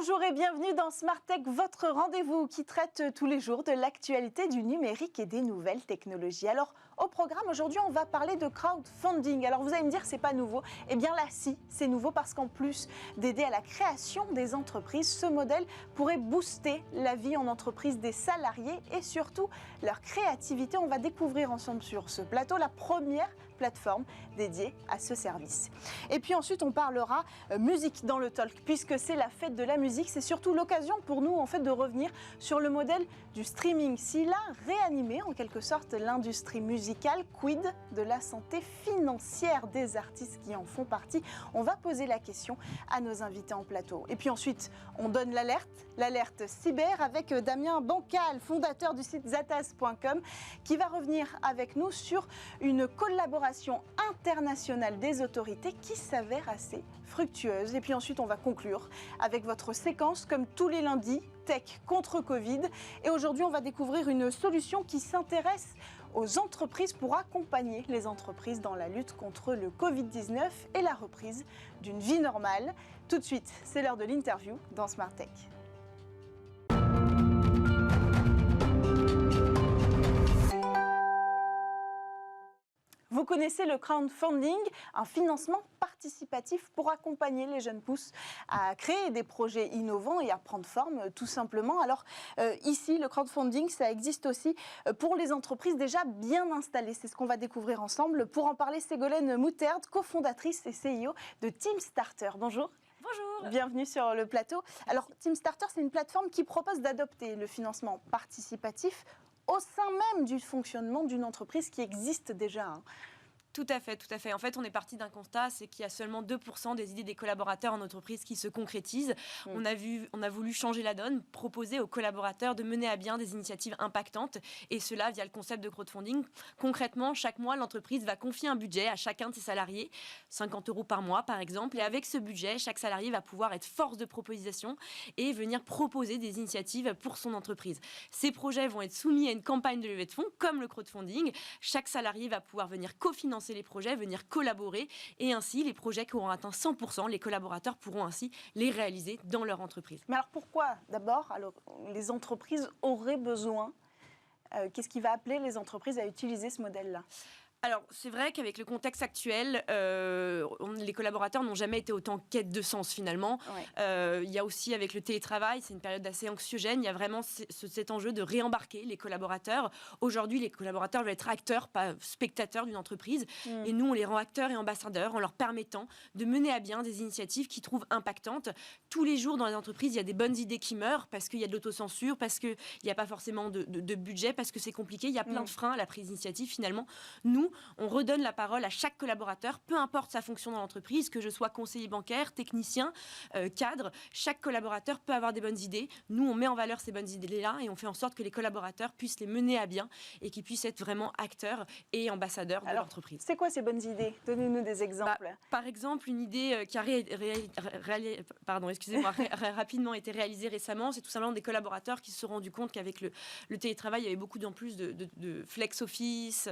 Bonjour et bienvenue dans Smart Tech, votre rendez-vous qui traite tous les jours de l'actualité du numérique et des nouvelles technologies. Alors, au programme aujourd'hui, on va parler de crowdfunding. Alors, vous allez me dire, c'est pas nouveau. Eh bien là, si, c'est nouveau parce qu'en plus d'aider à la création des entreprises, ce modèle pourrait booster la vie en entreprise des salariés et surtout leur créativité. On va découvrir ensemble sur ce plateau la première plateforme dédiée à ce service. Et puis ensuite, on parlera musique dans le talk, puisque c'est la fête de la musique. C'est surtout l'occasion pour nous en fait de revenir sur le modèle du streaming. S'il a réanimé en quelque sorte l'industrie musicale, quid de la santé financière des artistes qui en font partie? On va poser la question à nos invités en plateau. Et puis ensuite, on donne l'alerte cyber avec Damien Bancal, fondateur du site zatas.com, qui va revenir avec nous sur une collaboration internationale des autorités qui s'avère assez fructueuse. Et puis ensuite, on va conclure avec votre séquence, comme tous les lundis, Tech contre Covid. Et aujourd'hui, on va découvrir une solution qui s'intéresse aux entreprises pour accompagner les entreprises dans la lutte contre le Covid-19 et la reprise d'une vie normale. Tout de suite, c'est l'heure de l'interview dans Smart Tech. Vous connaissez le crowdfunding, un financement participatif pour accompagner les jeunes pousses à créer des projets innovants et à prendre forme tout simplement. Alors ici, le crowdfunding, ça existe aussi pour les entreprises déjà bien installées. C'est ce qu'on va découvrir ensemble. Pour en parler, Ségolène Mouterde, cofondatrice et CEO de TeamStarter. Bonjour. Bonjour. Bienvenue sur le plateau. Alors TeamStarter, c'est une plateforme qui propose d'adopter le financement participatif au sein même du fonctionnement d'une entreprise qui existe déjà. Tout à fait, tout à fait. En fait, on est parti d'un constat, c'est qu'il y a seulement 2% des idées des collaborateurs en entreprise qui se concrétisent. On a voulu changer la donne, proposer aux collaborateurs de mener à bien des initiatives impactantes, et cela via le concept de crowdfunding. Concrètement, chaque mois, l'entreprise va confier un budget à chacun de ses salariés, 50 € par mois par exemple, et avec ce budget, chaque salarié va pouvoir être force de proposition et venir proposer des initiatives pour son entreprise. Ces projets vont être soumis à une campagne de levée de fonds, comme le crowdfunding. Chaque salarié va pouvoir venir cofinancer les projets, venir collaborer, et ainsi les projets qui auront atteint 100%, les collaborateurs pourront ainsi les réaliser dans leur entreprise. Mais alors pourquoi d'abord les entreprises auraient besoin, qu'est-ce qui va appeler les entreprises à utiliser ce modèle-là ? Alors, c'est vrai qu'avec le contexte actuel, les collaborateurs n'ont jamais été autant en quête de sens, finalement. Ouais. Il y a aussi, avec le télétravail, c'est une période assez anxiogène, il y a vraiment cet enjeu de réembarquer les collaborateurs. Aujourd'hui, les collaborateurs veulent être acteurs, pas spectateurs d'une entreprise. Et nous, on les rend acteurs et ambassadeurs en leur permettant de mener à bien des initiatives qu'ils trouvent impactantes. Tous les jours, dans les entreprises, il y a des bonnes idées qui meurent parce qu'il y a de l'autocensure, parce qu'il n'y a pas forcément de budget, parce que c'est compliqué. Il y a plein de freins à la prise d'initiative, finalement. Nous, on redonne la parole à chaque collaborateur, peu importe sa fonction dans l'entreprise, que je sois conseiller bancaire, technicien, cadre. Chaque collaborateur peut avoir des bonnes idées. Nous, on met en valeur ces bonnes idées-là et on fait en sorte que les collaborateurs puissent les mener à bien et qu'ils puissent être vraiment acteurs et ambassadeurs de l'entreprise. C'est quoi ces bonnes idées ? Donnez-nous des exemples. Par exemple, une idée qui a rapidement été réalisée récemment, c'est tout simplement des collaborateurs qui se sont rendus compte qu'avec le télétravail, il y avait beaucoup en plus de flex office,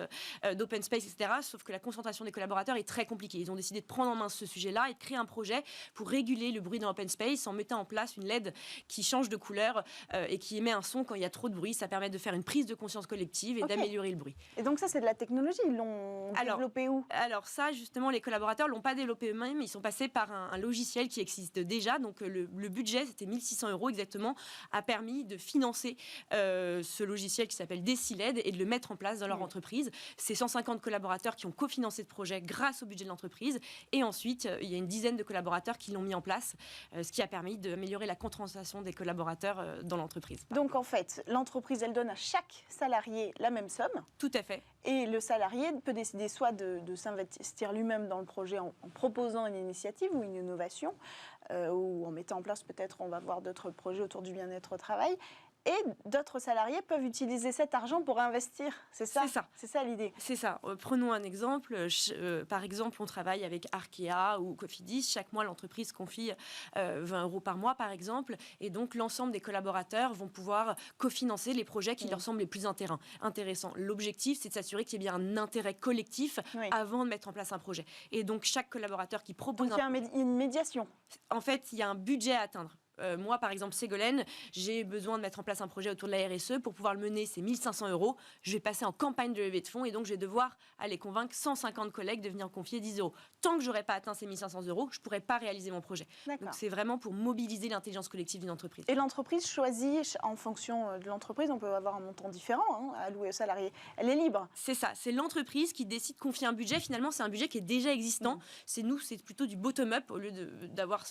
d'open space, etc. Sauf que la concentration des collaborateurs est très compliquée. Ils ont décidé de prendre en main ce sujet-là et de créer un projet pour réguler le bruit dans l'open space en mettant en place une LED qui change de couleur et qui émet un son quand il y a trop de bruit. Ça permet de faire une prise de conscience collective et d'améliorer le bruit. Et donc ça, c'est de la technologie. Ils l'ont développé où ? Alors ça, justement, les collaborateurs ne l'ont pas développé eux-mêmes. Ils sont passés par un logiciel qui existe déjà. Donc le budget, c'était 1 600 € exactement, a permis de financer ce logiciel qui s'appelle DeciLED et de le mettre en place dans leur entreprise. C'est 150 collaborateurs qui ont cofinancé ce projet grâce au budget de l'entreprise. Et ensuite, il y a une dizaine de collaborateurs qui l'ont mis en place, ce qui a permis d'améliorer la concentration des collaborateurs dans l'entreprise. Donc en fait, l'entreprise, elle donne à chaque salarié la même somme. Tout à fait. Et le salarié peut décider soit de s'investir lui-même dans le projet en proposant une initiative ou une innovation, ou en mettant en place peut-être, on va voir d'autres projets autour du bien-être au travail. Et d'autres salariés peuvent utiliser cet argent pour investir. C'est ça ? C'est ça l'idée. C'est ça. Prenons un exemple. Par exemple, on travaille avec Arkea ou Cofidis. Chaque mois, l'entreprise confie 20 € par mois, par exemple. Et donc, l'ensemble des collaborateurs vont pouvoir cofinancer les projets qui leur semblent les plus intéressants. L'objectif, c'est de s'assurer qu'il y ait bien un intérêt collectif avant de mettre en place un projet. Et donc, chaque collaborateur qui propose... Donc, il y a une médiation. En fait, il y a un budget à atteindre. moi, par exemple, Ségolène, j'ai besoin de mettre en place un projet autour de la RSE. Pour pouvoir le mener, c'est 1 500 €. Je vais passer en campagne de levée de fonds et donc je vais devoir aller convaincre 150 collègues de venir confier 10 €. Tant que je n'aurai pas atteint ces 1 500 €, je ne pourrai pas réaliser mon projet. Donc c'est vraiment pour mobiliser l'intelligence collective d'une entreprise. Et l'entreprise choisit, en fonction de l'entreprise, on peut avoir un montant différent à allouer aux salariés. Elle est libre. C'est ça, c'est l'entreprise qui décide de confier un budget. Finalement, c'est un budget qui est déjà existant. C'est plutôt du bottom-up au lieu d'avoir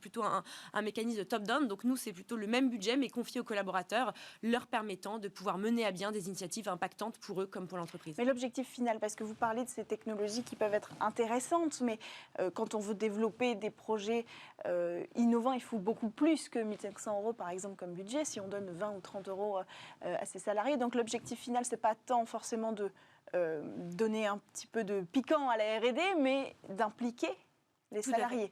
plutôt un mécanisme de top-down. Donc nous, c'est plutôt le même budget, mais confié aux collaborateurs, leur permettant de pouvoir mener à bien des initiatives impactantes pour eux comme pour l'entreprise. Mais l'objectif final, parce que vous parlez de ces technologies qui peuvent être intéressantes, mais quand on veut développer des projets innovants, il faut beaucoup plus que 1 500 € par exemple comme budget, si on donne 20 ou 30 € à ses salariés. Donc l'objectif final, c'est pas tant forcément de donner un petit peu de piquant à la R&D, mais d'impliquer les salariés.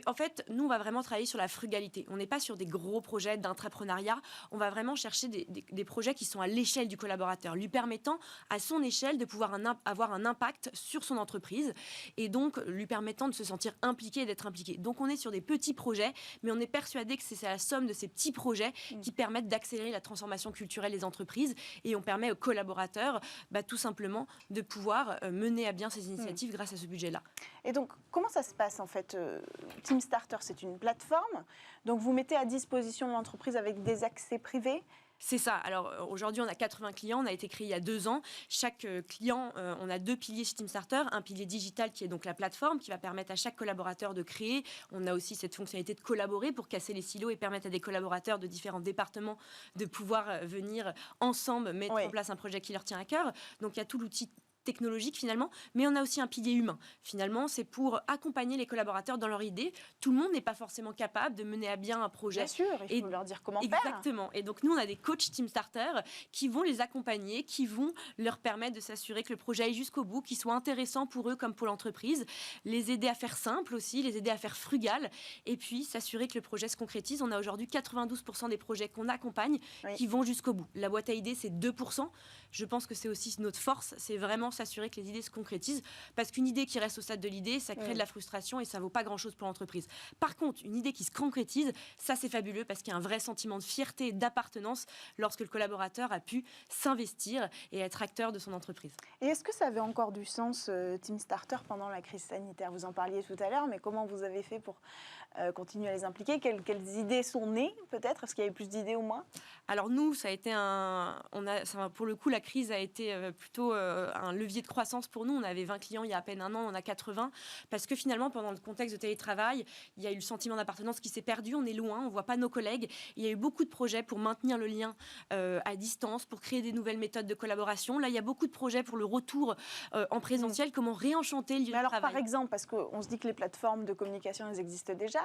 En fait, nous, on va vraiment travailler sur la frugalité. On n'est pas sur des gros projets d'intrapreneuriat. On va vraiment chercher des projets qui sont à l'échelle du collaborateur, lui permettant à son échelle de pouvoir avoir un impact sur son entreprise et donc lui permettant de se sentir impliqué et d'être impliqué. Donc, on est sur des petits projets, mais on est persuadé que c'est la somme de ces petits projets qui permettent d'accélérer la transformation culturelle des entreprises et on permet aux collaborateurs tout simplement de pouvoir mener à bien ces initiatives grâce à ce budget-là. Et donc, comment ça se passe en fait TeamStarter, c'est une plateforme. Donc, vous mettez à disposition de l'entreprise avec des accès privés. C'est ça. Alors aujourd'hui, on a 80 clients. On a été créé il y a 2 ans. Chaque client, on a 2 piliers chez TeamStarter. Un pilier digital qui est donc la plateforme qui va permettre à chaque collaborateur de créer. On a aussi cette fonctionnalité de collaborer pour casser les silos et permettre à des collaborateurs de différents départements de pouvoir venir ensemble mettre en place un projet qui leur tient à cœur. Donc il y a tout l'outil technologique finalement, mais on a aussi un pilier humain. Finalement, c'est pour accompagner les collaborateurs dans leur idée. Tout le monde n'est pas forcément capable de mener à bien un projet. Bien sûr, il faut leur dire comment faire. Exactement. Et donc, nous, on a des coachs TeamStarter qui vont les accompagner, qui vont leur permettre de s'assurer que le projet aille jusqu'au bout, qu'il soit intéressant pour eux comme pour l'entreprise, les aider à faire simple aussi, les aider à faire frugal, et puis s'assurer que le projet se concrétise. On a aujourd'hui 92% des projets qu'on accompagne qui vont jusqu'au bout. La boîte à idées, c'est 2%. Je pense que c'est aussi notre force, c'est vraiment s'assurer que les idées se concrétisent, parce qu'une idée qui reste au stade de l'idée, ça crée de la frustration et ça vaut pas grand-chose pour l'entreprise. Par contre, une idée qui se concrétise, ça c'est fabuleux parce qu'il y a un vrai sentiment de fierté et d'appartenance lorsque le collaborateur a pu s'investir et être acteur de son entreprise. Et est-ce que ça avait encore du sens, TeamStarter, pendant la crise sanitaire? Vous en parliez tout à l'heure, mais comment vous avez fait pour continuer à les impliquer? Quelles idées sont nées, peut-être? Est-ce qu'il y avait plus d'idées ou moins? Alors nous, ça a été pour le coup, la crise a été plutôt un levier de croissance pour nous. On avait 20 clients il y a à peine un an, on a 80. Parce que finalement, pendant le contexte de télétravail, il y a eu le sentiment d'appartenance qui s'est perdu. On est loin, on ne voit pas nos collègues. Il y a eu beaucoup de projets pour maintenir le lien à distance, pour créer des nouvelles méthodes de collaboration. Là, il y a beaucoup de projets pour le retour en présentiel, comment réenchanter le lieu de travail. Par exemple, parce qu'on se dit que les plateformes de communication, elles existent déjà.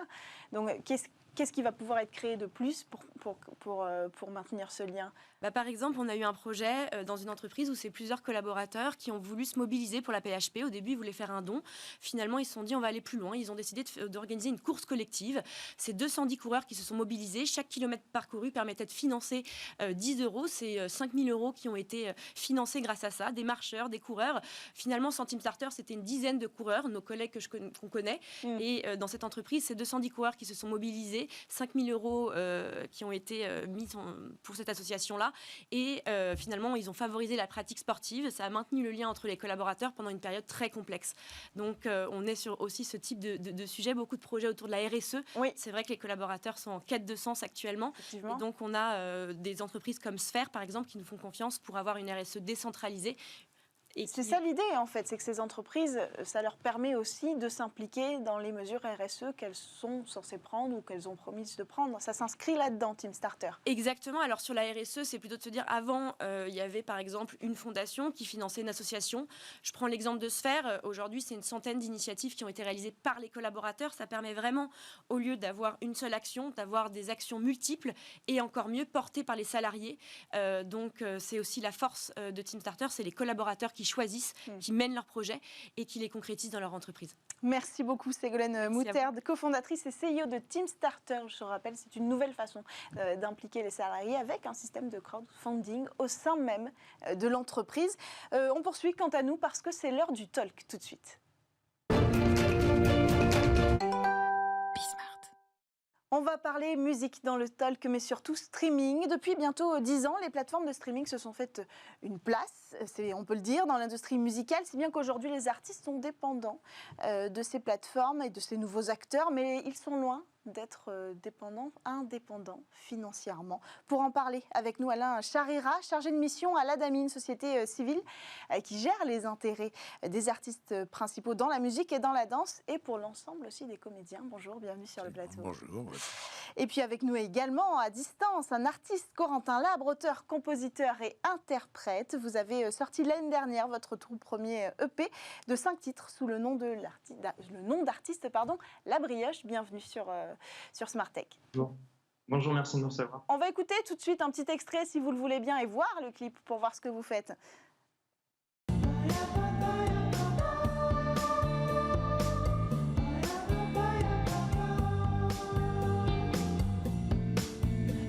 Donc, qu'est-ce qui va pouvoir être créé de plus pour maintenir ce lien? Par exemple, on a eu un projet dans une entreprise où c'est plusieurs collaborateurs qui ont voulu se mobiliser pour la PHP. Au début, ils voulaient faire un don. Finalement, ils se sont dit on va aller plus loin. Ils ont décidé d'organiser une course collective. C'est 210 coureurs qui se sont mobilisés. Chaque kilomètre parcouru permettait de financer 10 €. C'est 5 000 € qui ont été financés grâce à ça. Des marcheurs, des coureurs. Finalement, sans TeamStarter, c'était une dizaine de coureurs, nos collègues qu'on connaît. Et dans cette entreprise, c'est 210 coureurs qui se sont mobilisés. 5 000 € qui ont été mis pour cette association-là. Et finalement, ils ont favorisé la pratique sportive. Ça a maintenu le lien entre les collaborateurs pendant une période très complexe. Donc, on est sur aussi ce type de sujet. Beaucoup de projets autour de la RSE. Oui. C'est vrai que les collaborateurs sont en quête de sens actuellement. Et donc, on a des entreprises comme Sphère, par exemple, qui nous font confiance pour avoir une RSE décentralisée. C'est ça l'idée, en fait, c'est que ces entreprises, ça leur permet aussi de s'impliquer dans les mesures RSE qu'elles sont censées prendre ou qu'elles ont promis de prendre. Ça s'inscrit là-dedans, TeamStarter. Exactement. Alors, sur la RSE, c'est plutôt de se dire, avant, il y avait, par exemple, une fondation qui finançait une association. Je prends l'exemple de Sphère. Aujourd'hui, c'est une centaine d'initiatives qui ont été réalisées par les collaborateurs. Ça permet vraiment, au lieu d'avoir une seule action, d'avoir des actions multiples et encore mieux portées par les salariés. Donc, c'est aussi la force de TeamStarter, c'est les collaborateurs qui choisissent, qui mènent leurs projets et qui les concrétisent dans leur entreprise. Merci beaucoup Ségolène Moutarde, cofondatrice et CEO de TeamStarter. Je rappelle, c'est une nouvelle façon d'impliquer les salariés avec un système de crowdfunding au sein même de l'entreprise. On poursuit quant à nous parce que c'est l'heure du talk tout de suite. On va parler musique dans le talk, mais surtout streaming. Depuis bientôt 10 ans, les plateformes de streaming se sont faites une place, on peut le dire, dans l'industrie musicale, si bien qu'aujourd'hui les artistes sont dépendants de ces plateformes et de ces nouveaux acteurs, mais ils sont loin d'être indépendants financièrement. Pour en parler avec nous, Alain Charira, chargé de mission à l'ADAMI, une société civile qui gère les intérêts des artistes principaux dans la musique et dans la danse, et pour l'ensemble aussi des comédiens. Bonjour, bienvenue sur le plateau. Bonjour. Et puis avec nous également, à distance, un artiste, Corentin Labre, auteur, compositeur et interprète. Vous avez sorti l'année dernière votre tout premier EP de 5 titres sous le nom d'artiste, La Brioche. Bienvenue sur Smartech. Bonjour, merci de nous recevoir. On va écouter tout de suite un petit extrait, si vous le voulez bien, et voir le clip pour voir ce que vous faites.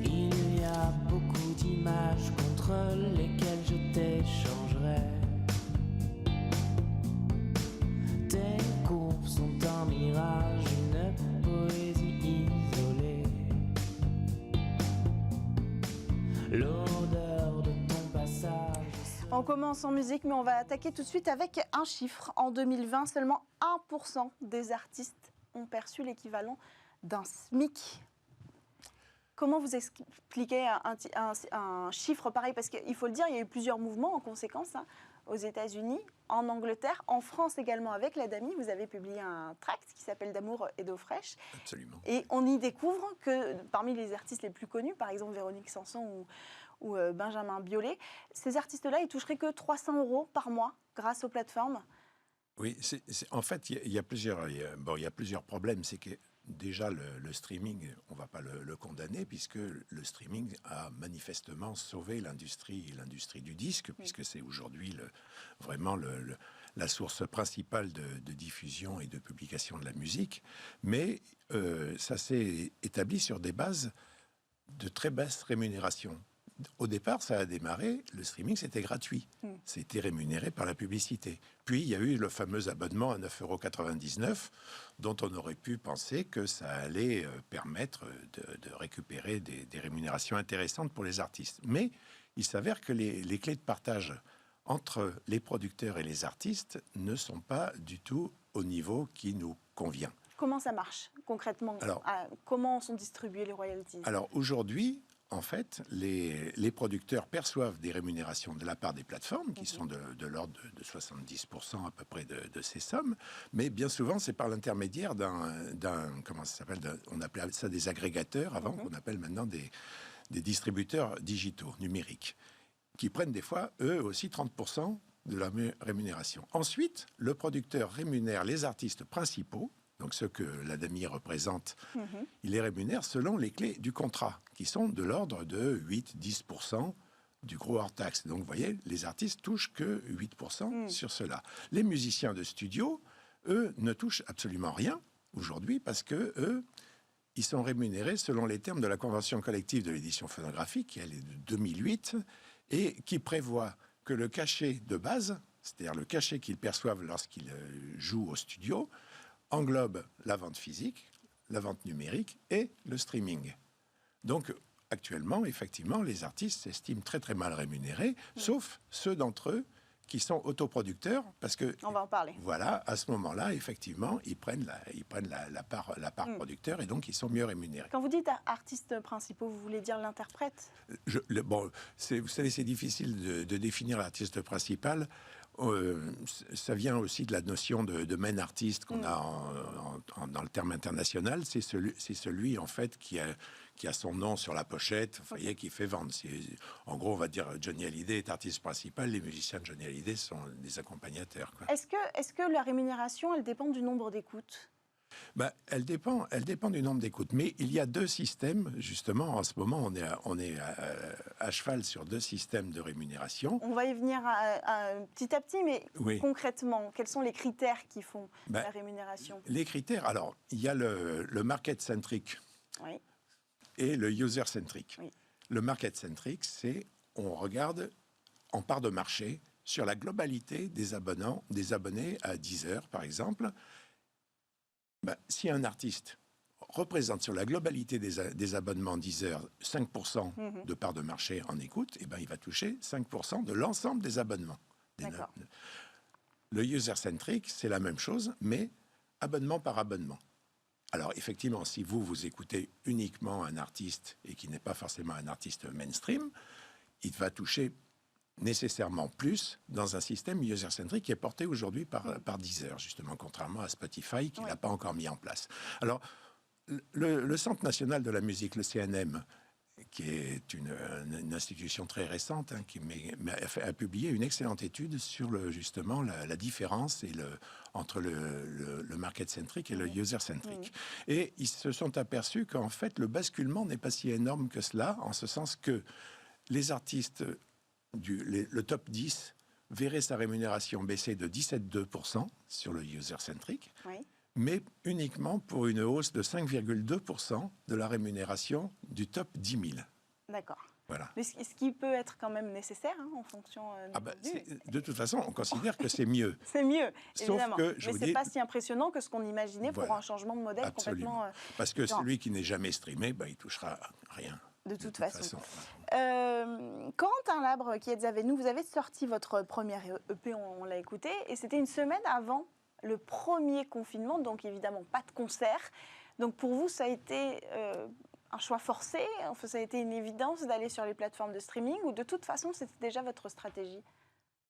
Il y a beaucoup d'images contre lesquelles je t'échangerai. Tes courbes sont un mirage, une poésie isolée. L'odeur de ton passage. On commence en musique, mais on va attaquer tout de suite avec un chiffre. En 2020, seulement 1% des artistes ont perçu l'équivalent d'un SMIC. Comment vous expliquez un chiffre pareil? Parce qu'il faut le dire, il y a eu plusieurs mouvements en conséquence, aux États-Unis, en Angleterre, en France également avec l'ADAMI. Vous avez publié un tract qui s'appelle D'amour et d'eau fraîche. Absolument. Et on y découvre que parmi les artistes les plus connus, par exemple Véronique Sanson ou Benjamin Biolay, ces artistes-là, ils toucheraient que 300 € par mois grâce aux plateformes. Oui, en fait, il y a plusieurs problèmes. C'est que déjà, le streaming, on ne va pas le condamner, puisque le streaming a manifestement sauvé l'industrie du disque, puisque c'est aujourd'hui vraiment la source principale de diffusion et de publication de la musique. Mais ça s'est établi sur des bases de très basse rémunération. Au départ, ça a démarré, le streaming, c'était gratuit. C'était rémunéré par la publicité. Puis, il y a eu le fameux abonnement à 9,99 €, dont on aurait pu penser que ça allait permettre de récupérer des rémunérations intéressantes pour les artistes. Mais il s'avère que les clés de partage entre les producteurs et les artistes ne sont pas du tout au niveau qui nous convient. Comment ça marche concrètement? Comment sont distribués les royalties? Alors, aujourd'hui, en fait, les producteurs perçoivent des rémunérations de la part des plateformes, qui sont de l'ordre de 70% à peu près de ces sommes, mais bien souvent, c'est par l'intermédiaire comment ça s'appelle, on appelait ça des agrégateurs avant, qu'on appelle maintenant des distributeurs digitaux, numériques, qui prennent des fois, eux aussi, 30% de la rémunération. Ensuite, le producteur rémunère les artistes principaux, donc ceux que l'ADAMI représente, il les rémunère selon les clés du contrat, qui sont de l'ordre de 8-10% du gros hors taxe. Donc vous voyez, les artistes touchent que 8% sur cela. Les musiciens de studio, eux, ne touchent absolument rien aujourd'hui, parce que eux, ils sont rémunérés selon les termes de la Convention collective de l'édition phonographique, qui elle est de 2008, et qui prévoit que le cachet de base, c'est-à-dire le cachet qu'ils perçoivent lorsqu'ils jouent au studio, englobe la vente physique, la vente numérique et le streaming. Donc, actuellement, effectivement, les artistes s'estiment très très mal rémunérés, sauf ceux d'entre eux qui sont autoproducteurs, parce que on va en parler. Voilà, à ce moment-là, effectivement, ils prennent la part producteur, et donc ils sont mieux rémunérés. Quand vous dites artistes principaux, vous voulez dire l'interprète? Vous savez, c'est difficile de définir l'artiste principal. Ça vient aussi de la notion de main artiste qu'on a dans le terme international. C'est celui en fait qui a son nom sur la pochette, vous voyez, qui fait vendre. En gros, on va dire Johnny Hallyday est artiste principal, les musiciens de Johnny Hallyday sont des accompagnateurs, quoi. Est-ce que la rémunération, elle dépend du nombre d'écoutes? Elle dépend du nombre d'écoutes. Mais il y a deux systèmes, justement, en ce moment, on est à cheval sur deux systèmes de rémunération. On va y venir petit à petit, mais concrètement, quels sont les critères qui font la rémunération? Les critères, alors, il y a le market-centric et le user-centric. Oui. Le market-centric, c'est, on regarde en part de marché sur la globalité des abonnés à Deezer, par exemple. Si un artiste représente sur la globalité des abonnements Deezer 5% de part de marché en écoute, et ben il va toucher 5% de l'ensemble des abonnements. Le user-centric, c'est la même chose, mais abonnement par abonnement. Alors effectivement, si vous écoutez uniquement un artiste et qui n'est pas forcément un artiste mainstream, il va toucher nécessairement plus dans un système user-centric qui est porté aujourd'hui par Deezer, justement, contrairement à Spotify qui ne l'a pas encore mis en place. Alors, le Centre national de la musique, le CNM, qui est une institution très récente, qui a publié une excellente étude sur justement la différence entre le market-centric et le user-centric. Et ils se sont aperçus qu'en fait, le basculement n'est pas si énorme que cela, en ce sens que les artistes, le top 10, verraient sa rémunération baisser de 17,2% sur le user-centric, mais uniquement pour une hausse de 5,2% de la rémunération du top 10 000. D'accord. Voilà. Mais ce qui peut être quand même nécessaire en fonction de toute façon, on considère que c'est mieux. C'est mieux, Sauf évidemment. Que, mais ce n'est pas si impressionnant que ce qu'on imaginait pour un changement de modèle complètement... Parce que celui qui n'est jamais streamé, il ne touchera rien. De toute façon. Corentin Labre, qui êtes avec nous, vous avez sorti votre première EP, on l'a écouté, et c'était une semaine avant le premier confinement, donc évidemment pas de concert. Donc pour vous, ça a été un choix forcé, enfin, ça a été une évidence d'aller sur les plateformes de streaming, ou de toute façon, c'était déjà votre stratégie?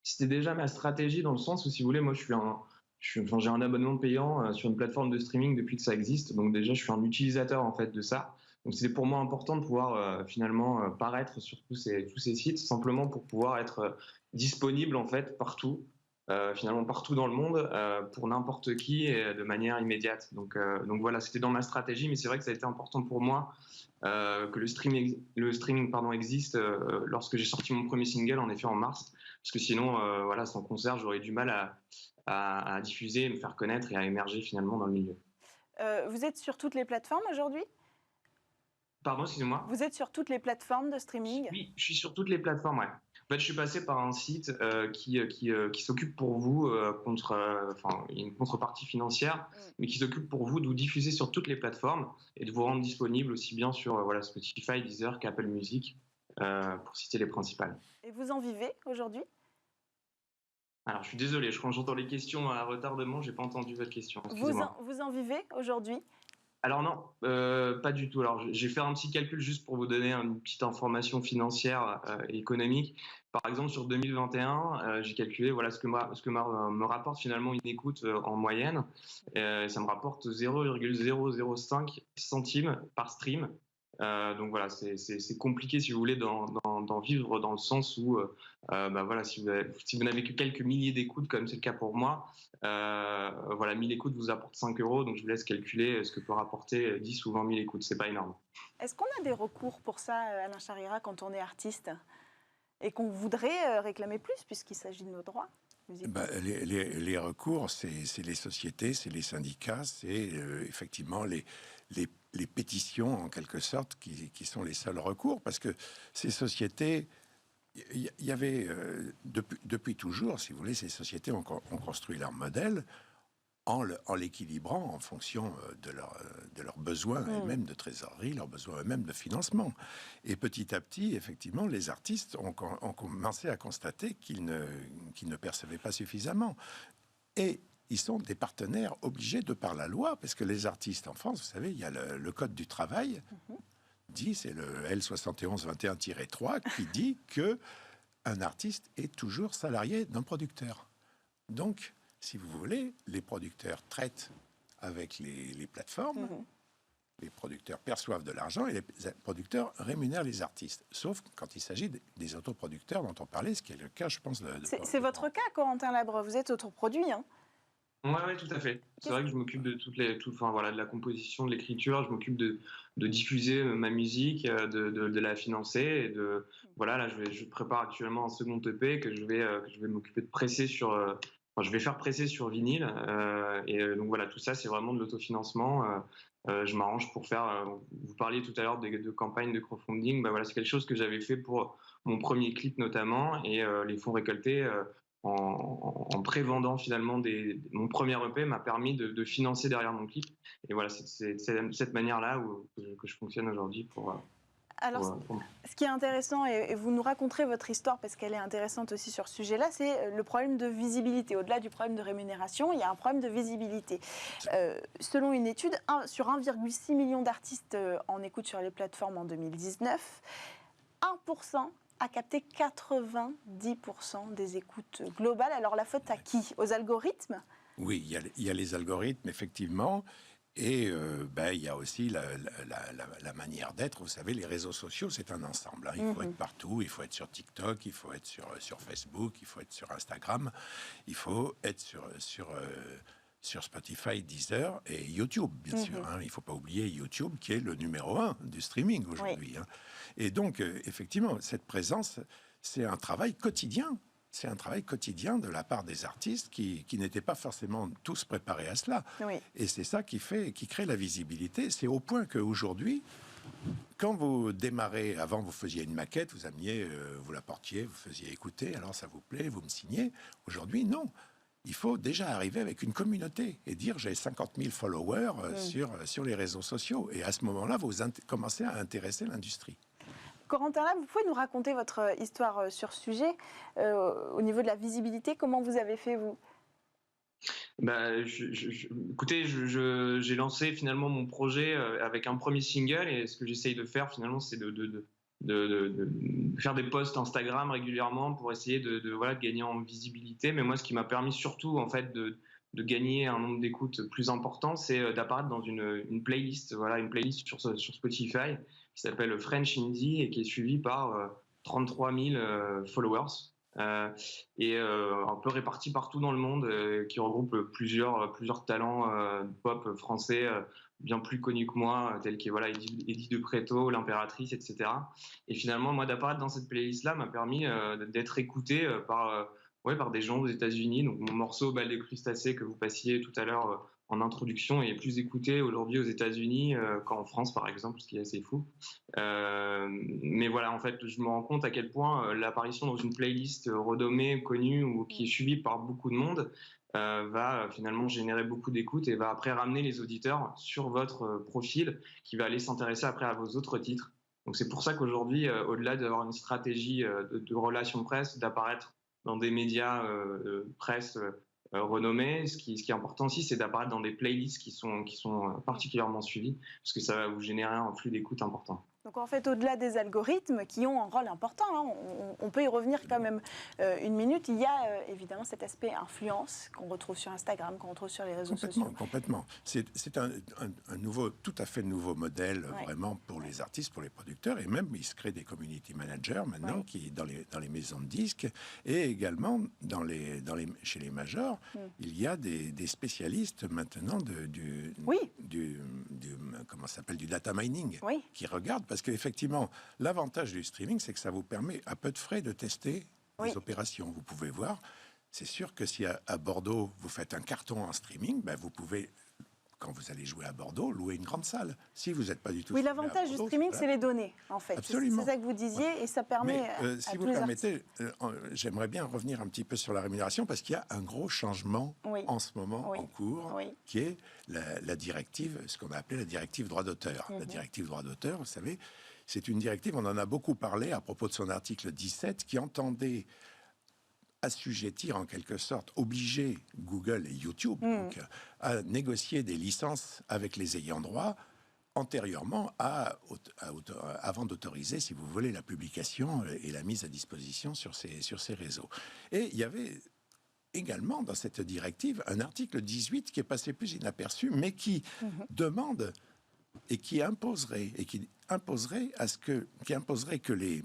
C'était déjà ma stratégie dans le sens où, si vous voulez, moi j'ai un abonnement payant sur une plateforme de streaming depuis que ça existe, donc déjà je suis un utilisateur en fait de ça. Donc c'était pour moi important de pouvoir finalement paraître sur tous ces sites, simplement pour pouvoir être disponible en fait partout, finalement partout dans le monde, pour n'importe qui et de manière immédiate. Donc voilà, c'était dans ma stratégie, mais c'est vrai que ça a été important pour moi que le streaming existe lorsque j'ai sorti mon premier single, en effet en mars, parce que sinon voilà, sans concert j'aurais du mal à diffuser, me faire connaître et à émerger finalement dans le milieu. Vous êtes sur toutes les plateformes aujourd'hui? Pardon, excusez-moi. Vous êtes sur toutes les plateformes de streaming? Oui, je suis sur toutes les plateformes, ouais. En fait, je suis passé par un site qui s'occupe pour vous une contrepartie financière, mais qui s'occupe pour vous de vous diffuser sur toutes les plateformes et de vous rendre disponible aussi bien sur Spotify, Deezer qu'Apple Music, pour citer les principales. Et vous en vivez aujourd'hui? Alors, je suis désolé, quand j'entends les questions à retardement, j'ai pas entendu votre question. Vous en vivez aujourd'hui? Alors non, pas du tout. Alors j'ai fait un petit calcul juste pour vous donner une petite information financière et économique. Par exemple, sur 2021, j'ai calculé ce que me rapporte finalement une écoute en moyenne. Ça me rapporte 0,005 centimes par stream. Donc voilà, c'est compliqué si vous voulez d'en vivre, dans le sens où si vous n'avez que quelques milliers d'écoutes, comme c'est le cas pour moi, 1000 écoutes vous apportent 5 €, donc je vous laisse calculer ce que peut rapporter 10 ou 20 000 écoutes, c'est pas énorme. Est-ce qu'on a des recours pour ça, Alain Charira, quand on est artiste et qu'on voudrait réclamer plus, puisqu'il s'agit de nos droits? Les recours, c'est les sociétés, c'est les syndicats, c'est effectivement les pétitions, en quelque sorte, qui sont les seuls recours, parce que ces sociétés, il y avait, depuis toujours, si vous voulez, ces sociétés ont construit leur modèle en l'équilibrant en fonction de leurs besoins eux-mêmes de trésorerie, leurs besoins eux-mêmes de financement. Et petit à petit, effectivement, les artistes ont commencé à constater qu'ils ne percevaient pas suffisamment. Et ils sont des partenaires obligés de par la loi, parce que les artistes en France, vous savez, il y a le Code du travail, c'est le L7121-3 qui dit que un artiste est toujours salarié d'un producteur. Donc, si vous voulez, les producteurs traitent avec les plateformes, les producteurs perçoivent de l'argent et les producteurs rémunèrent les artistes. Sauf quand il s'agit des autoproducteurs dont on parlait, ce qui est le cas, je pense. C'est votre cas, Corentin Labre, vous êtes autoproduit, hein? Oui, tout à fait. C'est vrai que je m'occupe de de la composition, de l'écriture, je m'occupe de diffuser ma musique, de la financer. Et là, je prépare actuellement un second EP que je vais m'occuper de presser je vais faire presser sur vinyle. Donc voilà, tout ça, c'est vraiment de l'autofinancement. Je m'arrange pour faire. Vous parliez tout à l'heure de campagne de crowdfunding. C'est quelque chose que j'avais fait pour mon premier clip notamment, et les fonds récoltés. en pré-vendant finalement mon premier EP m'a permis de financer derrière mon clip. Et voilà, c'est de cette manière-là que je fonctionne aujourd'hui Alors, ce qui est intéressant, et vous nous raconterez votre histoire parce qu'elle est intéressante aussi sur ce sujet-là, c'est le problème de visibilité. Au-delà du problème de rémunération, il y a un problème de visibilité. Selon une étude, sur 1,6 million d'artistes en écoute sur les plateformes en 2019, 1% a capté 90% des écoutes globales. Alors la faute à qui? Aux algorithmes? Oui, il y a les algorithmes, effectivement. Et il y a aussi la manière d'être. Vous savez, les réseaux sociaux, c'est un ensemble. Hein. Il faut être partout. Il faut être sur TikTok, il faut être sur Facebook, il faut être sur Instagram, il faut être sur Spotify, Deezer et YouTube, bien sûr. Hein. Il ne faut pas oublier YouTube, qui est le numéro 1 du streaming aujourd'hui. Hein. Et donc, effectivement, cette présence, c'est un travail quotidien. C'est un travail quotidien de la part des artistes qui n'étaient pas forcément tous préparés à cela. Oui. Et c'est ça qui crée la visibilité. C'est au point qu'aujourd'hui, quand vous démarrez, avant vous faisiez une maquette, vous ameniez, vous la portiez, vous faisiez écouter, alors ça vous plaît, vous me signez. Aujourd'hui, non. Il faut déjà arriver avec une communauté et dire j'ai 50 000 followers sur les réseaux sociaux. Et à ce moment-là, vous commencez à intéresser l'industrie. Corentin Lam, vous pouvez nous raconter votre histoire sur ce sujet au niveau de la visibilité? Comment vous avez fait, vous? Écoutez, j'ai lancé finalement mon projet avec un premier single, et ce que j'essaye de faire finalement, c'est de faire des posts Instagram régulièrement pour essayer de gagner en visibilité. Mais moi, ce qui m'a permis surtout en fait de gagner un nombre d'écoutes plus important, c'est d'apparaître dans une playlist, une playlist sur Spotify qui s'appelle French Indie et qui est suivie par 33 000 followers. Et un peu répartis partout dans le monde, qui regroupe plusieurs talents pop français bien plus connus que moi, tels que Eddie De Pretto, l'Impératrice, etc. Et finalement, moi, d'apparaître dans cette playlist-là m'a permis d'être écouté par des gens aux États-Unis. Donc mon morceau Bal des crustacés que vous passiez tout à l'heure en introduction est plus écouté aujourd'hui aux États-Unis qu'en France, par exemple, ce qui est assez fou. Mais voilà, en fait, je me rends compte à quel point l'apparition dans une playlist renommée, connue ou qui est suivie par beaucoup de monde va finalement générer beaucoup d'écoutes et va après ramener les auditeurs sur votre profil, qui va aller s'intéresser après à vos autres titres. Donc c'est pour ça qu'aujourd'hui, au-delà d'avoir une stratégie de relations presse, d'apparaître dans des médias presse renommés, ce qui est important aussi, c'est d'apparaître dans des playlists qui sont particulièrement suivies, parce que ça va vous générer un flux d'écoute important. Donc en fait, au-delà des algorithmes qui ont un rôle important, on peut y revenir quand même une minute, il y a évidemment cet aspect influence qu'on retrouve sur Instagram, qu'on retrouve sur les réseaux sociaux. Complètement. C'est un tout à fait nouveau modèle vraiment pour les artistes, pour les producteurs, et même il se crée des community managers maintenant qui dans les maisons de disques, et également chez les majors, il y a des spécialistes maintenant du comment ça s'appelle, du data mining qui regardent. Parce qu'effectivement, l'avantage du streaming, c'est que ça vous permet, à peu de frais, de tester les opérations. Vous pouvez voir, c'est sûr que si à Bordeaux, vous faites un carton en streaming, vous pouvez, quand vous allez jouer à Bordeaux, louer une grande salle. Si vous n'êtes pas du tout... Oui, l'avantage du streaming, c'est les données, en fait. Absolument. C'est ça que vous disiez, et ça permet si vous permettez, j'aimerais bien revenir un petit peu sur la rémunération, parce qu'il y a un gros changement en ce moment en cours, qui est la directive, ce qu'on a appelé la directive droit d'auteur. La directive droit d'auteur, vous savez, c'est une directive, on en a beaucoup parlé à propos de son article 17, qui entendait assujettir en quelque sorte, obliger Google et YouTube donc, à négocier des licences avec les ayants droit antérieurement avant d'autoriser, si vous voulez, la publication et la mise à disposition sur ces réseaux. Et il y avait également dans cette directive un article 18 qui est passé plus inaperçu, mais qui demande et qui imposerait que les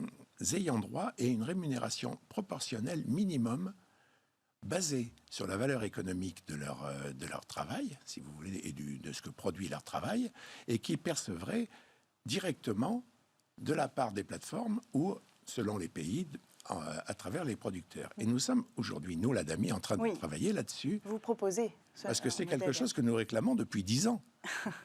ayant droit aient une rémunération proportionnelle minimum basée sur la valeur économique de leur travail, si vous voulez, et de ce que produit leur travail, et qui percevraient directement de la part des plateformes ou, selon les pays, à travers les producteurs. Et nous sommes aujourd'hui, nous, l'ADAMI, en train de travailler là-dessus. Vous proposez Parce que c'est quelque chose que nous réclamons depuis 10 ans.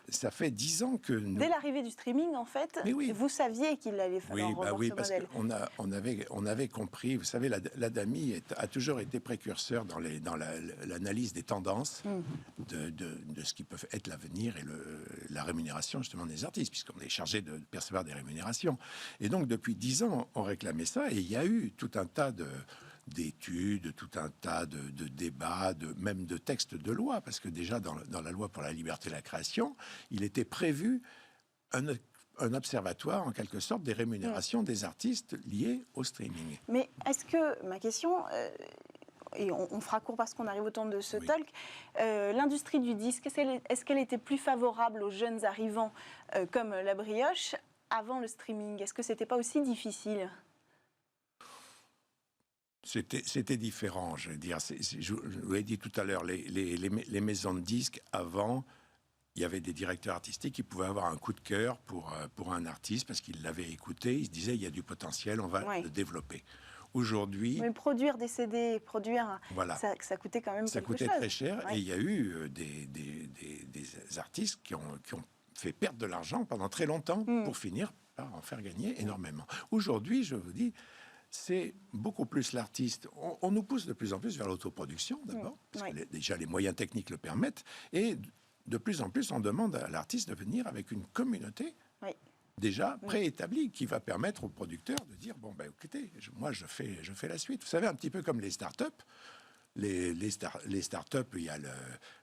Ça fait 10 ans que nous... Dès l'arrivée du streaming, en fait, vous saviez qu'il allait falloir revoir ce parce modèle. qu'on avait compris, vous savez, l'ADAMI a toujours été précurseur dans l'analyse des tendances de ce qui peut être l'avenir et la rémunération justement des artistes, puisqu'on est chargé de percevoir des rémunérations. Et donc, depuis 10 ans, on réclamait ça, et il y a eu tout un tas d'études, tout un tas de débats, même de textes de loi, parce que déjà dans la loi pour la liberté de la création, il était prévu un observatoire, en quelque sorte, des rémunérations des artistes liés au streaming. Mais est-ce que, ma question, et on fera court parce qu'on arrive au temps de ce talk, l'industrie du disque, est-ce qu'elle était plus favorable aux jeunes arrivants comme la Brioche avant le streaming? Est-ce que c'était pas aussi difficile? C'était différent, je veux dire. Je vous l'ai dit tout à l'heure, les maisons de disques, avant, il y avait des directeurs artistiques qui pouvaient avoir un coup de cœur pour un artiste parce qu'ils l'avaient écouté, ils se disaient, il y a du potentiel, on va le développer. Aujourd'hui... Mais produire des CD, ça coûtait quand même quelque chose. Ça coûtait très cher, et il y a eu des artistes qui ont fait perdre de l'argent pendant très longtemps pour finir par en faire gagner énormément. Aujourd'hui, je vous dis... c'est beaucoup plus l'artiste. On nous pousse de plus en plus vers l'autoproduction, d'abord, parce que déjà les moyens techniques le permettent, et de plus en plus on demande à l'artiste de venir avec une communauté déjà préétablie, qui va permettre aux producteurs de dire, bon, ben écoutez, moi je fais la suite. Vous savez, un petit peu comme les startups. Les startups, il y a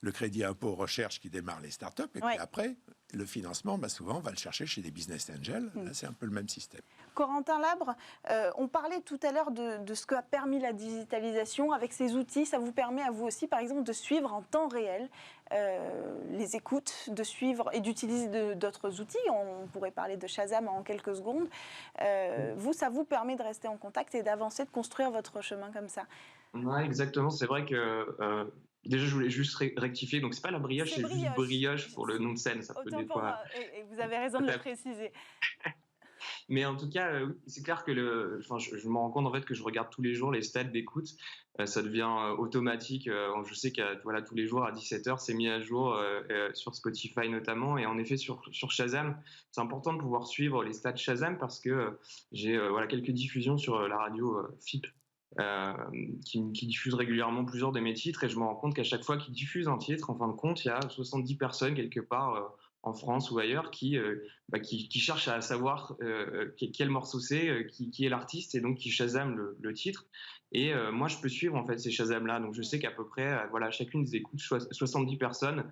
le crédit impôt recherche qui démarre les startups, et puis après, le financement, souvent, on va le chercher chez des business angels. Là, c'est un peu le même système. Corentin Labre, on parlait tout à l'heure de ce qu'a permis la digitalisation. Avec ces outils, ça vous permet à vous aussi, par exemple, de suivre en temps réel les écoutes, de suivre et d'utiliser d'autres outils. On pourrait parler de Shazam en quelques secondes. Ça vous permet de rester en contact et d'avancer, de construire votre chemin comme ça. Oui, exactement. C'est vrai que... déjà, je voulais juste rectifier. Donc, c'est pas la Brioche, c'est juste Brioche pour le nom de scène. Ça peut des fois... et vous avez raison de le préciser. Mais en tout cas, c'est clair que je me rends compte en fait que je regarde tous les jours les stats d'écoute. Ça devient automatique. Je sais que tous les jours à 17h, c'est mis à jour sur Spotify notamment. Et en effet, sur Shazam, c'est important de pouvoir suivre les stats Shazam parce que j'ai quelques diffusions sur la radio FIP. Qui diffuse régulièrement plusieurs de mes titres, et je me rends compte qu'à chaque fois qu'ils diffusent un titre, en fin de compte, il y a 70 personnes quelque part en France ou ailleurs qui cherchent à savoir quel morceau c'est, qui est l'artiste, et donc qui Shazam le titre. Et moi, je peux suivre en fait ces Shazam-là. Donc je sais qu'à peu près, chacune des écoutes, 70 personnes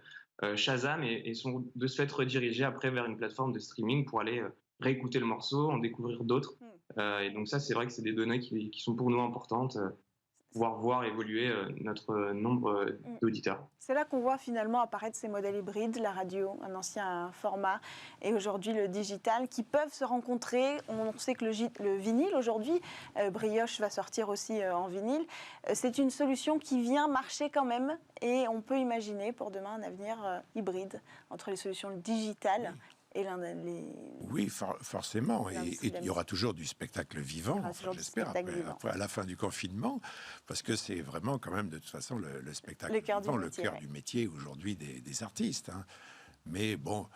Shazam et sont de ce fait redirigées après vers une plateforme de streaming pour aller réécouter le morceau, en découvrir d'autres. Et donc ça, c'est vrai que c'est des données qui sont pour nous importantes, pouvoir voir évoluer notre nombre d'auditeurs. C'est là qu'on voit finalement apparaître ces modèles hybrides, la radio, un ancien format, et aujourd'hui le digital, qui peuvent se rencontrer. On sait que le vinyle, aujourd'hui, Brioche va sortir aussi en vinyle. C'est une solution qui vient marcher quand même, et on peut imaginer pour demain un avenir hybride entre les solutions digitales. Oui, forcément. Et il y aura toujours du spectacle vivant, j'espère, après, à la fin du confinement, parce que c'est vraiment quand même, de toute façon, le spectacle vivant, le cœur du métier aujourd'hui des artistes. Hein. Mais bon,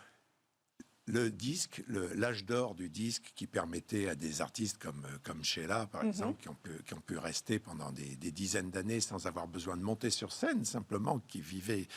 le disque, l'âge d'or du disque qui permettait à des artistes comme Sheila, par exemple, qui ont pu rester pendant des dizaines d'années sans avoir besoin de monter sur scène, simplement, qui vivaient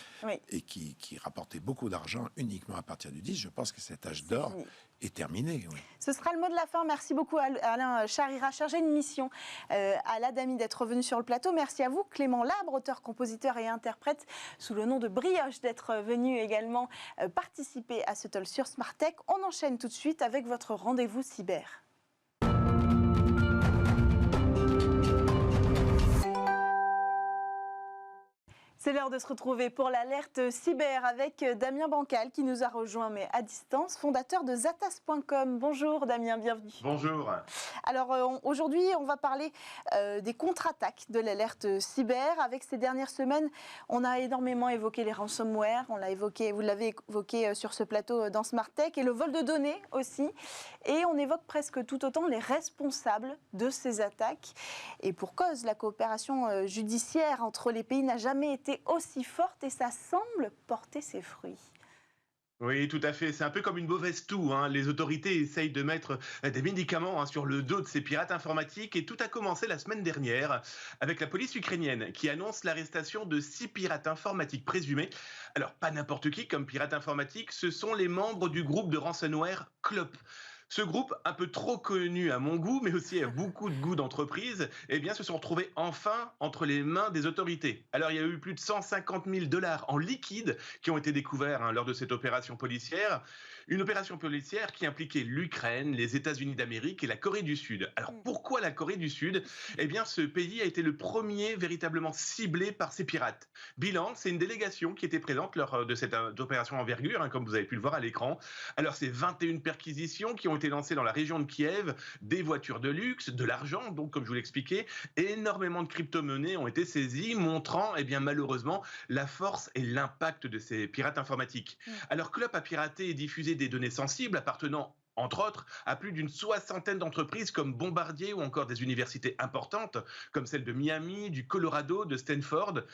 et qui rapportaient beaucoup d'argent uniquement à partir du disque, je pense que cet âge d'or est terminé. Oui. Ce sera le mot de la fin. Merci beaucoup à Alain Charira, chargé de mission à l'ADAMI, d'être venu sur le plateau. Merci à vous, Clément Labre, auteur, compositeur et interprète sous le nom de Brioche, d'être venu également participer à ce talk sur Smart Tech. On enchaîne tout de suite avec votre rendez-vous cyber. C'est l'heure de se retrouver pour l'alerte cyber avec Damien Bancal qui nous a rejoint, mais à distance, fondateur de Zatas.com. Bonjour Damien, bienvenue. Bonjour. Alors aujourd'hui, on va parler des contre-attaques de l'alerte cyber. Avec ces dernières semaines, on a énormément évoqué les ransomware, vous l'avez évoqué sur ce plateau dans Smart Tech, et le vol de données aussi. Et on évoque presque tout autant les responsables de ces attaques. Et pour cause, la coopération judiciaire entre les pays n'a jamais été été aussi forte et ça semble porter ses fruits. Oui, tout à fait. C'est un peu comme une mauvaise toux, hein. Les autorités essayent de mettre des médicaments, hein, sur le dos de ces pirates informatiques. Et tout a commencé la semaine dernière avec la police ukrainienne qui annonce l'arrestation de 6 pirates informatiques présumés. Alors, pas n'importe qui comme pirates informatiques, ce sont les membres du groupe de ransomware Clop. Ce groupe, un peu trop connu à mon goût, mais aussi à beaucoup de goûts d'entreprise, eh bien, se sont retrouvés enfin entre les mains des autorités. Alors, il y a eu plus de 150 000 $ en liquide qui ont été découverts, hein, lors de cette opération policière. Une opération policière qui impliquait l'Ukraine, les États-Unis d'Amérique et la Corée du Sud. Alors, pourquoi la Corée du Sud? Eh bien, ce pays a été le premier véritablement ciblé par ces pirates. Bilan, c'est une délégation qui était présente lors de cette opération envergure, hein, comme vous avez pu le voir à l'écran. Alors, c'est 21 perquisitions qui ont été lancées dans la région de Kiev, des voitures de luxe, de l'argent, donc comme je vous l'expliquais, énormément de crypto-monnaies ont été saisies, montrant, eh bien, malheureusement, la force et l'impact de ces pirates informatiques. Alors, Clop a piraté et diffusé des données sensibles appartenant entre autres, à plus d'une 60aine d'entreprises comme Bombardier ou encore des universités importantes, comme celle de Miami, du Colorado, de Stanford.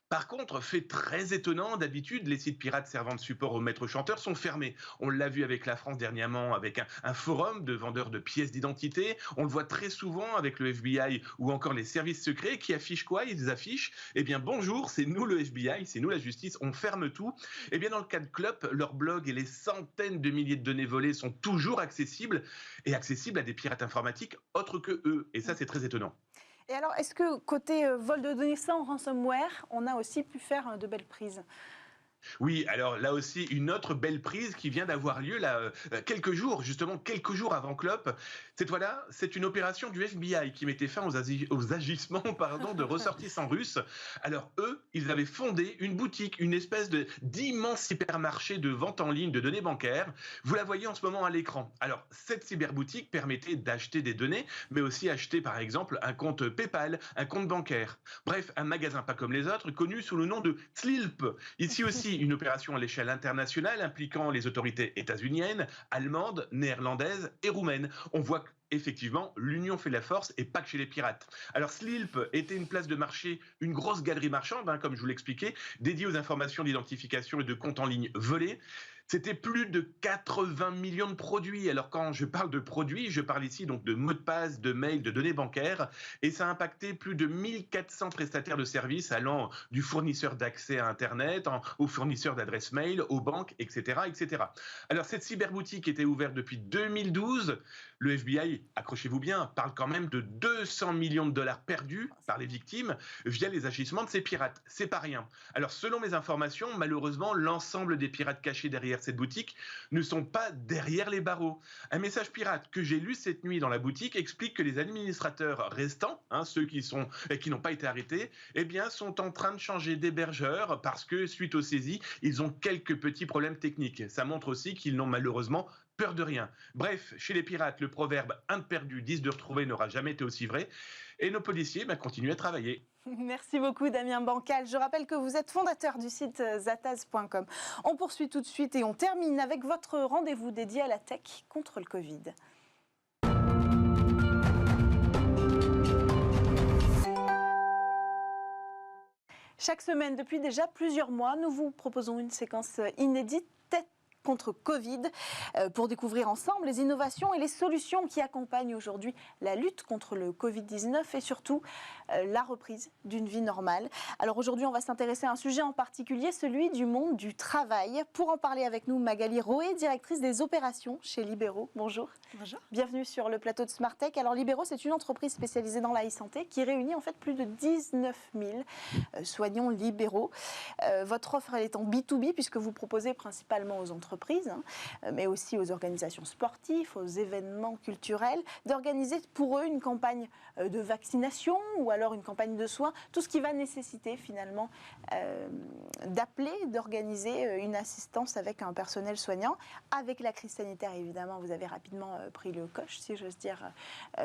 Par contre, fait très étonnant, d'habitude, les sites pirates servant de support aux maîtres chanteurs sont fermés. On l'a vu avec la France dernièrement, avec un forum de vendeurs de pièces d'identité. On le voit très souvent avec le FBI ou encore les services secrets qui affichent quoi? Ils affichent, eh bien, bonjour, c'est nous le FBI, c'est nous la justice, on ferme tout. Eh bien, dans le cas de Clop, leur blog et les centaines de milliers de données volées sont toujours accessibles et accessibles à des pirates informatiques autres que eux. Et ça, c'est très étonnant. Et alors, est-ce que côté vol de données sans ransomware, on a aussi pu faire de belles prises ? Oui, alors là aussi, une autre belle prise qui vient d'avoir lieu là, quelques jours avant Clop. Cette fois-là, c'est une opération du FBI qui mettait fin aux agissements de ressortissants russes. Alors eux, ils avaient fondé une boutique, une espèce d'immense hypermarché de vente en ligne de données bancaires. Vous la voyez en ce moment à l'écran. Alors cette cyberboutique permettait d'acheter des données, mais aussi acheter par exemple un compte PayPal, un compte bancaire. Bref, un magasin pas comme les autres, connu sous le nom de Slilp. Ici aussi, une opération à l'échelle internationale impliquant les autorités états-uniennes, allemandes, néerlandaises et roumaines. On voit qu'effectivement, l'union fait la force et pas que chez les pirates. Alors Slilp était une place de marché, une grosse galerie marchande, hein, comme je vous l'expliquais, dédiée aux informations d'identification et de comptes en ligne volés. C'était plus de 80 millions de produits. Alors quand je parle de produits, je parle ici donc de mots de passe, de mails, de données bancaires. Et ça a impacté plus de 1400 prestataires de services allant du fournisseur d'accès à Internet, au fournisseur d'adresses mail, aux banques, etc., etc. Alors cette cyberboutique était ouverte depuis 2012. Le FBI, accrochez-vous bien, parle quand même de 200 millions de $ perdus par les victimes via les agissements de ces pirates. C'est pas rien. Alors selon mes informations, malheureusement, l'ensemble des pirates cachés derrière cette boutique ne sont pas derrière les barreaux. Un message pirate que j'ai lu cette nuit dans la boutique explique que les administrateurs restants, hein, ceux qui n'ont pas été arrêtés, eh bien, sont en train de changer d'hébergeur parce que suite aux saisies, ils ont quelques petits problèmes techniques. Ça montre aussi qu'ils n'ont malheureusement peur de rien. Bref, chez les pirates, le proverbe « un de perdu, 10 de retrouvé » n'aura jamais été aussi vrai. Et nos policiers continuent à travailler. Merci beaucoup Damien Bancal. Je rappelle que vous êtes fondateur du site zataz.com. On poursuit tout de suite et on termine avec votre rendez-vous dédié à la tech contre le Covid. Chaque semaine, depuis déjà plusieurs mois, nous vous proposons une séquence inédite contre Covid, pour découvrir ensemble les innovations et les solutions qui accompagnent aujourd'hui la lutte contre le Covid-19 et surtout la reprise d'une vie normale. Alors aujourd'hui, on va s'intéresser à un sujet en particulier, celui du monde du travail. Pour en parler avec nous, Magali Roé, directrice des opérations chez Libero. Bonjour. Bonjour. Bienvenue sur le plateau de Smart Tech. Alors Libero, c'est une entreprise spécialisée dans la e-santé qui réunit en fait plus de 19 000 soignants libéraux. Votre offre, elle est en B2B puisque vous proposez principalement aux entreprises, mais aussi aux organisations sportives, aux événements culturels, d'organiser pour eux une campagne de vaccination ou alors une campagne de soins, tout ce qui va nécessiter finalement d'appeler, d'organiser une assistance avec un personnel soignant. Avec la crise sanitaire, évidemment, vous avez rapidement pris le coche, si j'ose dire,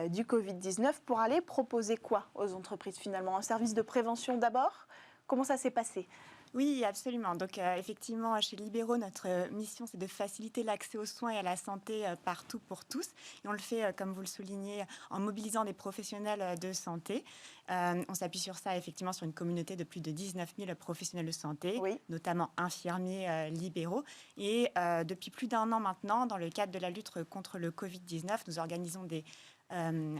du Covid-19 pour aller proposer quoi aux entreprises finalement? Un service de prévention d'abord, Comment ça s'est passé ? Oui, absolument. Donc, effectivement, chez Libero, notre mission, c'est de faciliter l'accès aux soins et à la santé partout pour tous. Et on le fait, comme vous le soulignez, en mobilisant des professionnels de santé. On s'appuie sur ça, effectivement, sur une communauté de plus de 19 000 professionnels de santé, notamment infirmiers libéraux. Et depuis plus d'1 an maintenant, dans le cadre de la lutte contre le Covid-19, nous organisons des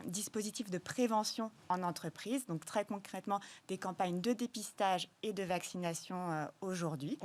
dispositifs de prévention en entreprise, donc très concrètement des campagnes de dépistage et de vaccination aujourd'hui.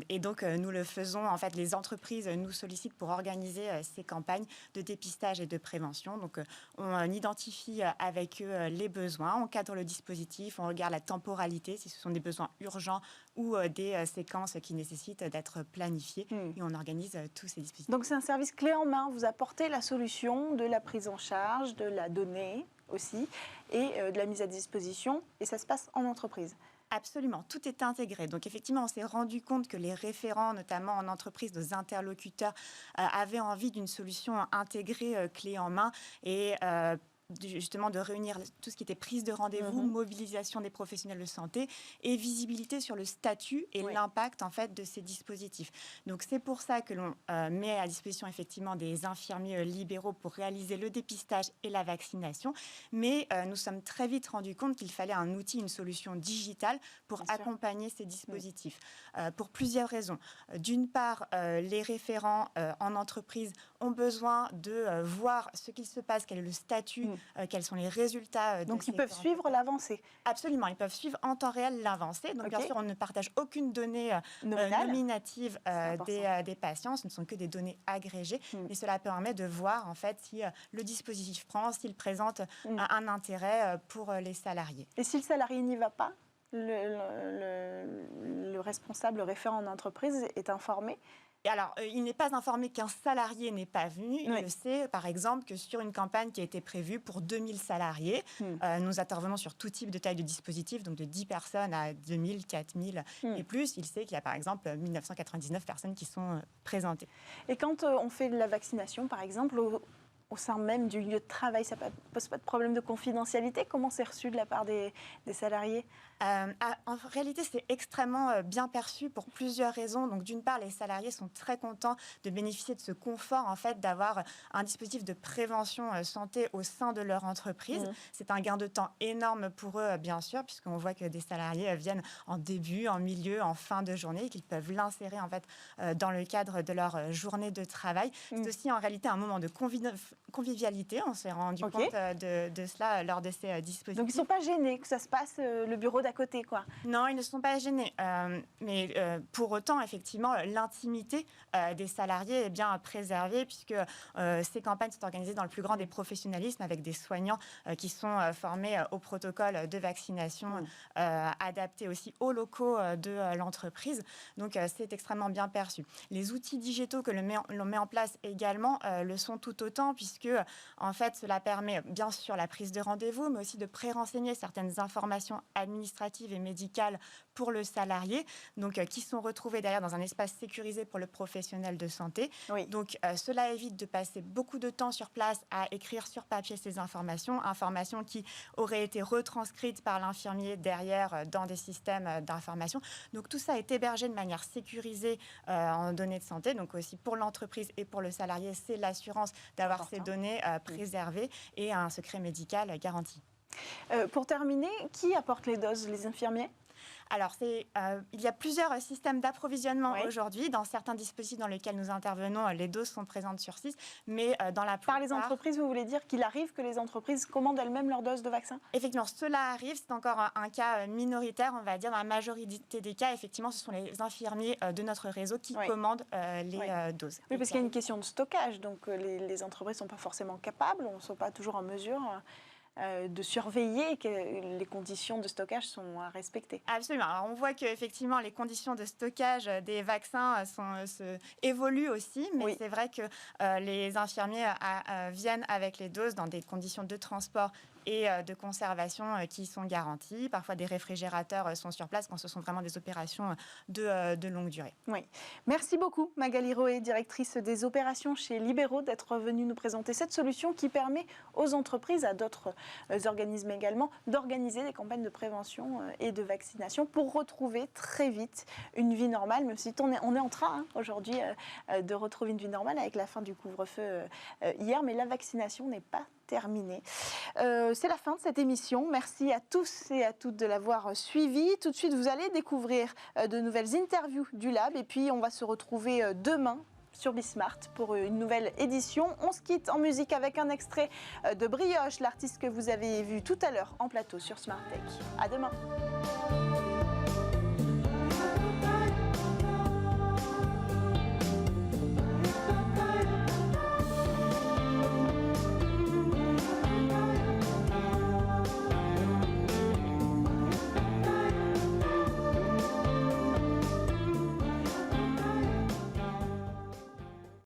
Et donc, nous le faisons, en fait, les entreprises nous sollicitent pour organiser ces campagnes de dépistage et de prévention. Donc, on identifie avec eux les besoins, on cadre le dispositif, on regarde la temporalité, si ce sont des besoins urgents ou des séquences qui nécessitent d'être planifiées, et on organise tous ces dispositifs. Donc, c'est un service clé en main. Vous apportez la solution de la prise en charge, de la donnée aussi, et de la mise à disposition, et ça se passe en entreprise. Absolument, tout est intégré. Donc effectivement, on s'est rendu compte que les référents, notamment en entreprise, nos interlocuteurs, avaient envie d'une solution intégrée, clé en main, et justement de réunir tout ce qui était prise de rendez-vous, mobilisation des professionnels de santé et visibilité sur le statut et l'impact en fait de ces dispositifs. Donc c'est pour ça que l'on met à disposition effectivement des infirmiers libéraux pour réaliser le dépistage et la vaccination, mais nous sommes très vite rendus compte qu'il fallait un outil, une solution digitale pour accompagner ces dispositifs, pour plusieurs raisons. D'une part, les référents en entreprise ont besoin de voir ce qu'il se passe, quel est le statut, quels sont les résultats. Donc, ils peuvent suivre l'avancée. Absolument, ils peuvent suivre en temps réel l'avancée. Donc, bien sûr, on ne partage aucune donnée nominative des patients. Ce ne sont que des données agrégées. Et cela permet de voir, en fait, si le dispositif prend, s'il présente un intérêt pour les salariés. Et si le salarié n'y va pas, le responsable, le référent en entreprise est informé ? Et alors, il n'est pas informé qu'un salarié n'est pas venu. Il le sait, par exemple, que sur une campagne qui a été prévue pour 2000 salariés, nous intervenons sur tout type de taille de dispositif, donc de 10 personnes à 2000, 4000 et plus. Il sait qu'il y a, par exemple, 1999 personnes qui sont présentées. Et quand on fait de la vaccination, par exemple, au sein même du lieu de travail, ça ne pose pas de problème de confidentialité ? Comment c'est reçu de la part des salariés ? En réalité, c'est extrêmement bien perçu pour plusieurs raisons. Donc, d'une part, les salariés sont très contents de bénéficier de ce confort, en fait, d'avoir un dispositif de prévention santé au sein de leur entreprise. C'est un gain de temps énorme pour eux, bien sûr, puisqu'on voit que des salariés viennent en début, en milieu, en fin de journée, et qu'ils peuvent l'insérer, en fait, dans le cadre de leur journée de travail. C'est aussi, en réalité, un moment de convivialité. On s'est rendu compte de cela lors de ces dispositifs. Donc, ils ne sont pas gênés que ça se passe le bureau d'à côté, quoi. Non, ils ne sont pas gênés. Mais pour autant, effectivement, l'intimité des salariés est bien préservée, puisque ces campagnes sont organisées dans le plus grand des professionnalismes, avec des soignants qui sont formés au protocole de vaccination, adaptés aussi aux locaux de l'entreprise. Donc, c'est extrêmement bien perçu. Les outils digitaux que l'on met en place également le sont tout autant, puisque, en fait, cela permet bien sûr la prise de rendez-vous, mais aussi de pré-renseigner certaines informations administratives et médicales pour le salarié, donc qui sont retrouvées derrière dans un espace sécurisé pour le professionnel de santé. Donc, cela évite de passer beaucoup de temps sur place à écrire sur papier ces informations qui auraient été retranscrites par l'infirmier derrière dans des systèmes d'information. Donc, tout ça est hébergé de manière sécurisée en données de santé. Donc, aussi pour l'entreprise et pour le salarié, c'est l'assurance d'avoir ces données préservées et un secret médical garanti. Pour terminer, qui apporte les doses ? Les infirmiers ? Alors, il y a plusieurs systèmes d'approvisionnement aujourd'hui. Dans certains dispositifs dans lesquels nous intervenons, les doses sont présentes sur site, mais dans la plupart... Par les entreprises, vous voulez dire qu'il arrive que les entreprises commandent elles-mêmes leurs doses de vaccin ? Effectivement, cela arrive. C'est encore un cas minoritaire, on va dire. Dans la majorité des cas, effectivement, ce sont les infirmiers de notre réseau qui commandent les doses. Oui, parce qu'il y a une question de stockage. Donc, les entreprises ne sont pas forcément capables, ne sont pas toujours en mesure... de surveiller que les conditions de stockage sont à respecter. Absolument. Alors, on voit qu'effectivement, les conditions de stockage des vaccins évoluent aussi, mais c'est vrai que les infirmiers viennent avec les doses dans des conditions de transport et de conservation qui sont garanties. Parfois, des réfrigérateurs sont sur place quand ce sont vraiment des opérations de longue durée. Oui. Merci beaucoup, Magali Roé, directrice des opérations chez Libero, d'être venue nous présenter cette solution qui permet aux entreprises, à d'autres organismes également, d'organiser des campagnes de prévention et de vaccination pour retrouver très vite une vie normale, même si on est en train aujourd'hui de retrouver une vie normale avec la fin du couvre-feu hier, mais la vaccination n'est pas terminée. C'est la fin de cette émission. Merci à tous et à toutes de l'avoir suivi. Tout de suite, vous allez découvrir de nouvelles interviews du Lab et puis on va se retrouver demain sur Bismart pour une nouvelle édition. On se quitte en musique avec un extrait de Brioche, l'artiste que vous avez vu tout à l'heure en plateau sur Smart Tech. À demain.